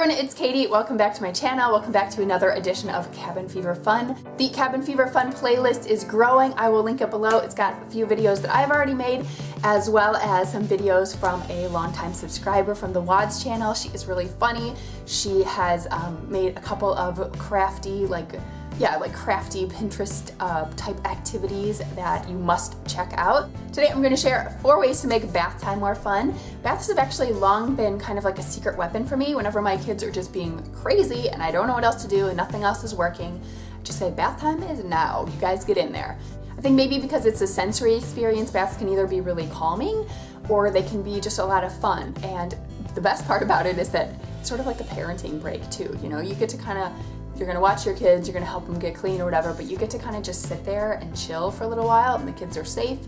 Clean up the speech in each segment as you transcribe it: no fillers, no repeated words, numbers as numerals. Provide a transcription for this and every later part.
everyone, it's Katie. Welcome back to my channel. Welcome back to another edition of Cabin Fever Fun. The Cabin Fever Fun playlist is growing. I will link it below. It's got a few videos that I've already made, as well as some videos from a longtime subscriber from the WODS channel. She is really funny. She has made a couple of crafty, crafty Pinterest type activities that you must check out. Today I'm going to share 4 ways to make bath time more fun. Baths have actually long been kind of like a secret weapon for me. Whenever my kids are just being crazy and I don't know what else to do and nothing else is working, I just say bath time is now. You guys get in there. I think maybe because it's a sensory experience, baths can either be really calming or they can be just a lot of fun. And the best part about it is that it's sort of like a parenting break too. You know, you get to kind of, you're gonna watch your kids, you're gonna help them get clean or whatever, but you get to kind of just sit there and chill for a little while and the kids are safe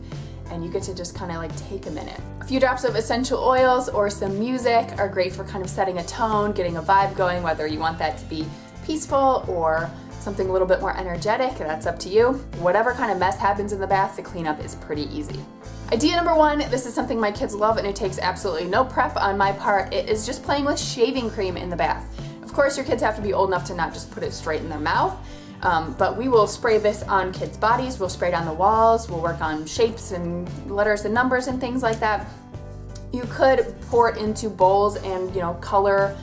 and you get to just kind of like take a minute. A few drops of essential oils or some music are great for kind of setting a tone, getting a vibe going, whether you want that to be peaceful or something a little bit more energetic, that's up to you. Whatever kind of mess happens in the bath, the cleanup is pretty easy. Idea number 1, this is something my kids love and it takes absolutely no prep on my part. It is just playing with shaving cream in the bath. Of course, your kids have to be old enough to not just put it straight in their mouth, but we will spray this on kids' bodies, we'll spray it on the walls, we'll work on shapes and letters and numbers and things like that. You could pour it into bowls and, you know, color,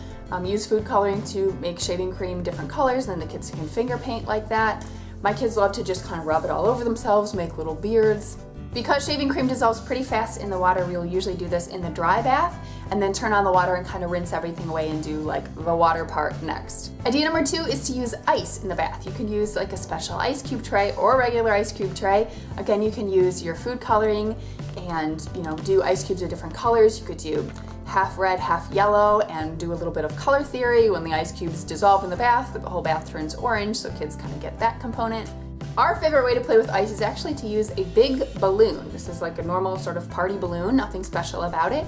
use food coloring to make shaving cream different colors, and then the kids can finger paint like that. My kids love to just kind of rub it all over themselves, make little beards. Because shaving cream dissolves pretty fast in the water, we'll usually do this in the dry bath and then turn on the water and kind of rinse everything away and do like the water part next. Idea number 2 is to use ice in the bath. You can use like a special ice cube tray or a regular ice cube tray. Again, you can use your food coloring and, you know, do ice cubes of different colors. You could do half red, half yellow, and do a little bit of color theory. When the ice cubes dissolve in the bath, the whole bath turns orange, so kids kind of get that component. Our favorite way to play with ice is actually to use a big balloon. This is like a normal sort of party balloon, nothing special about it.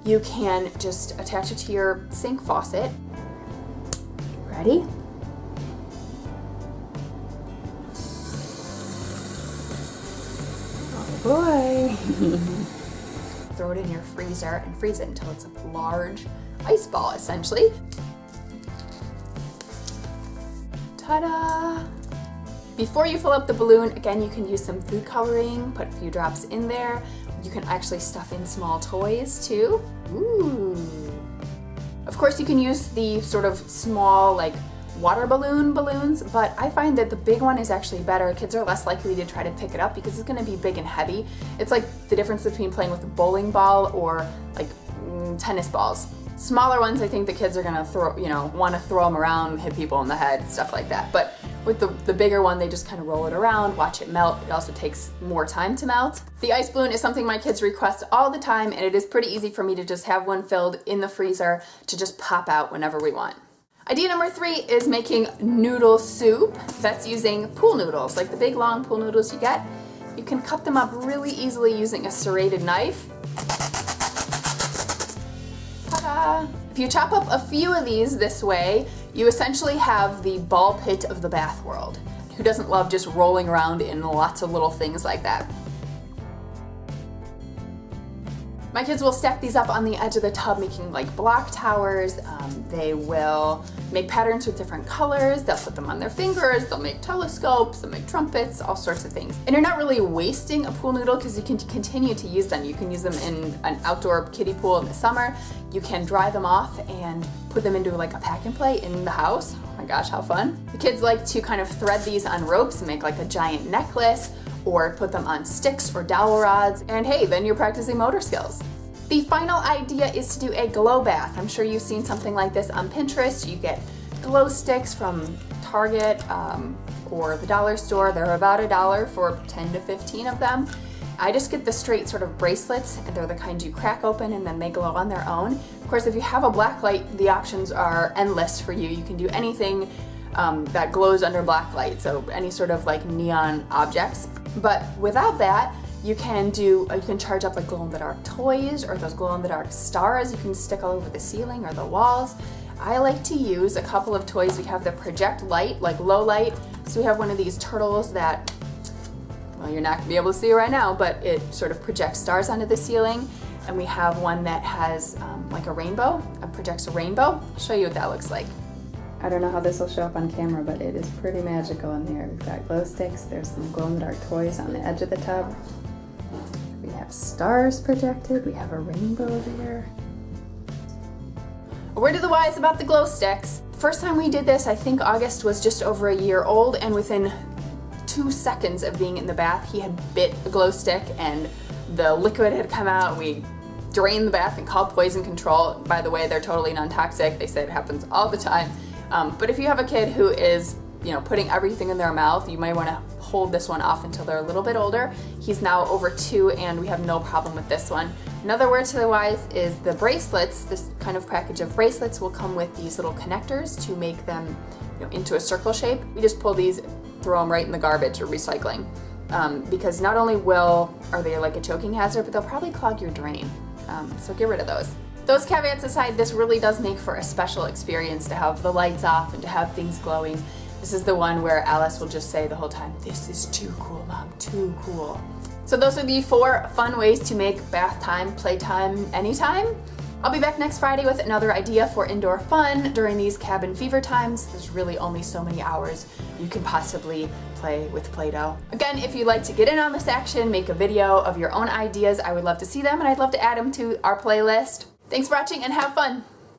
You can just attach it to your sink faucet. Ready? Oh boy. Throw it in your freezer and freeze it until it's a large ice ball, essentially. Ta-da! Before you fill up the balloon, again, you can use some food coloring, put a few drops in there. You can actually stuff in small toys too. Ooh. Of course, you can use the sort of small like water balloons, but I find that the big one is actually better. Kids are less likely to try to pick it up because it's gonna be big and heavy. It's like the difference between playing with a bowling ball or like tennis balls. Smaller ones, I think the kids are gonna want to throw them around, hit people in the head, stuff like that. But with the bigger one, they just kind of roll it around, watch it melt. It also takes more time to melt. The ice balloon is something my kids request all the time, and it is pretty easy for me to just have one filled in the freezer to just pop out whenever we want. Idea number 3 is making noodle soup. That's using pool noodles, like the big long pool noodles you get. You can cut them up really easily using a serrated knife. Ta-da! If you chop up a few of these this way, you essentially have the ball pit of the bath world. Who doesn't love just rolling around in lots of little things like that? My kids will stack these up on the edge of the tub, making like block towers. They will make patterns with different colors. They'll put them on their fingers. They'll make telescopes. They'll make trumpets, all sorts of things. And you're not really wasting a pool noodle because you can continue to use them. You can use them in an outdoor kiddie pool in the summer. You can dry them off and put them into like a pack and play in the house. Oh my gosh, how fun. The kids like to kind of thread these on ropes and make like a giant necklace, or put them on sticks or dowel rods, and hey, then you're practicing motor skills. The final idea is to do a glow bath. I'm sure you've seen something like this on Pinterest. You get glow sticks from Target or the dollar store. They're about $1 for 10 to 15 of them. I just get the straight sort of bracelets, and they're the kind you crack open and then they glow on their own. Of course, if you have a black light, the options are endless for you. You can do anything that glows under black light, so any sort of like neon objects. But without that, you can charge up like glow-in-the-dark toys or those glow-in-the-dark stars you can stick all over the ceiling or the walls. I like to use a couple of toys. We have the project light, like low light. So we have one of these turtles that, well, you're not gonna be able to see it right now, but it sort of projects stars onto the ceiling. and we have one that has like a rainbow, projects a rainbow. I'll show you what that looks like. I don't know how this will show up on camera, but it is pretty magical in here. We've got glow sticks, there's some glow-in-the-dark toys on the edge of the tub. We have stars projected, we have a rainbow there. A word to the wise about the glow sticks. First time we did this, I think August was just over a year old, and within 2 seconds of being in the bath, he had bit a glow stick and the liquid had come out. We drained the bath and called poison control. By the way, they're totally non-toxic. They say it happens all the time. But if you have a kid who is, putting everything in their mouth, you might want to hold this one off until they're a little bit older. He's now over 2 and we have no problem with this one. Another word to the wise is the bracelets. This kind of package of bracelets will come with these little connectors to make them into a circle shape. We just pull these, throw them right in the garbage or recycling. Because not only are they like a choking hazard, but they'll probably clog your drain. So get rid of those. Those caveats aside, this really does make for a special experience to have the lights off and to have things glowing. This is the one where Alice will just say the whole time, "This is too cool, Mom, too cool." So those are the 4 fun ways to make bath time, playtime, anytime. I'll be back next Friday with another idea for indoor fun during these cabin fever times. There's really only so many hours you can possibly play with Play-Doh. Again, if you'd like to get in on this action, make a video of your own ideas, I would love to see them and I'd love to add them to our playlist. Thanks for watching and have fun!